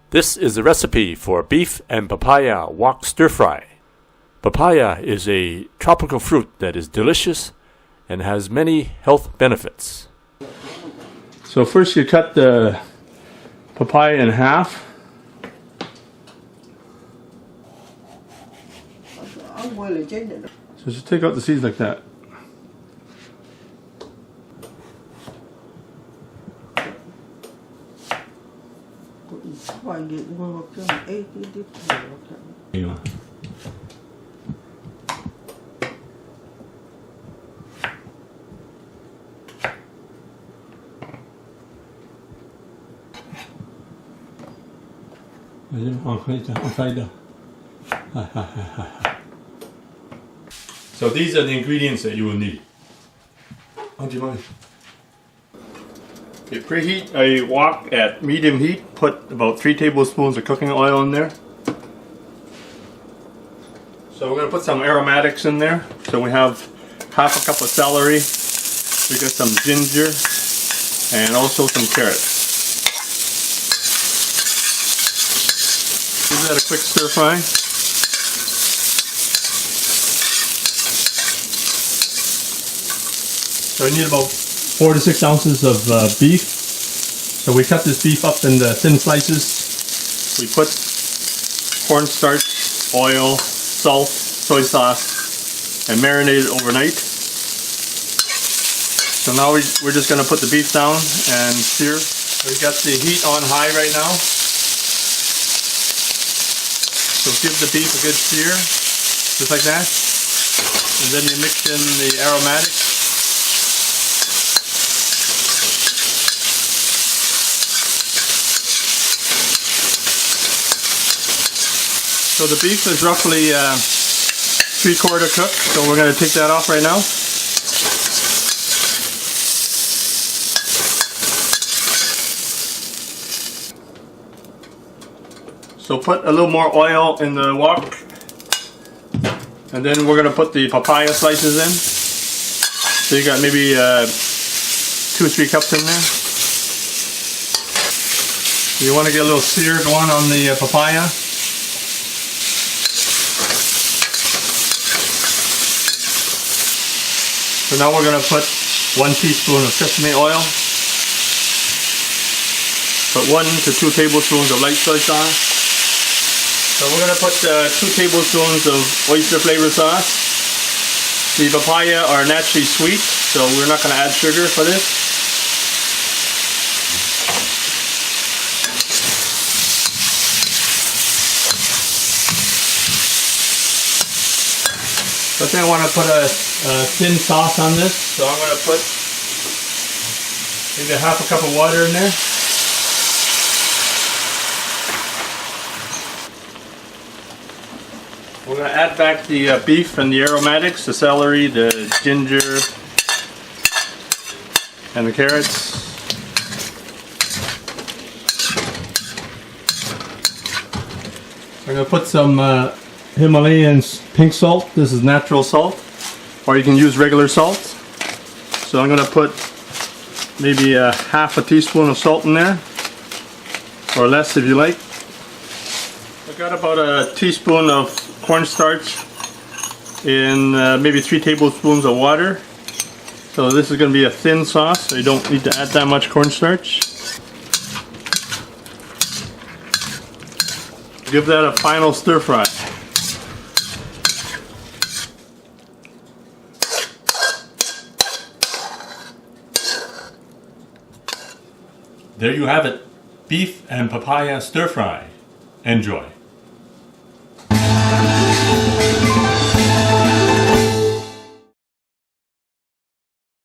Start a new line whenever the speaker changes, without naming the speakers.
This is the recipe for beef and papaya wok stir fry. Papaya is a tropical fruit that is delicious and has many health benefits.
So first you cut the papaya in half. So just take out the seeds like that. So these are the ingredients that you will need. You preheat a wok at medium heat. Put about 3 tablespoons of cooking oil in there. So we're going to put some aromatics in there. So we have half a cup of celery. We got some ginger and also some carrots. Give that a quick stir fry. So we need about 4 to 6 ounces of beef. So we cut this beef up into thin slices. We put cornstarch, oil, salt, soy sauce, and marinate it overnight. So now we're just going to put the beef down and sear. We've got the heat on high right now. So give the beef a good sear, just like that. And then you mix in the aromatics. So the beef is roughly 3/4 cooked, so we're going to take that off right now. So put a little more oil in the wok, and then we're going to put the papaya slices in. So you got maybe 2 or 3 cups in there. You want to get a little sear going on the papaya. So now we're going to put 1 teaspoon of sesame oil, put 1 to 2 tablespoons of light soy sauce. So we're going to put 2 tablespoons of oyster flavor sauce. The papaya are naturally sweet, so we're not going to add sugar for this. But then I want to put a thin sauce on this, so I'm going to put maybe half a cup of water in there. We're going to add back the beef and the aromatics, the celery, the ginger, and the carrots. We're going to put some Himalayan pink salt. This is natural salt, or you can use regular salt. So I'm going to put maybe half a teaspoon of salt in there, or less if you like. I've got about a teaspoon of cornstarch in maybe 3 tablespoons of water. So this is going to be a thin sauce, so you don't need to add that much cornstarch. Give that a final stir fry.
There you have it, beef and papaya stir fry. Enjoy.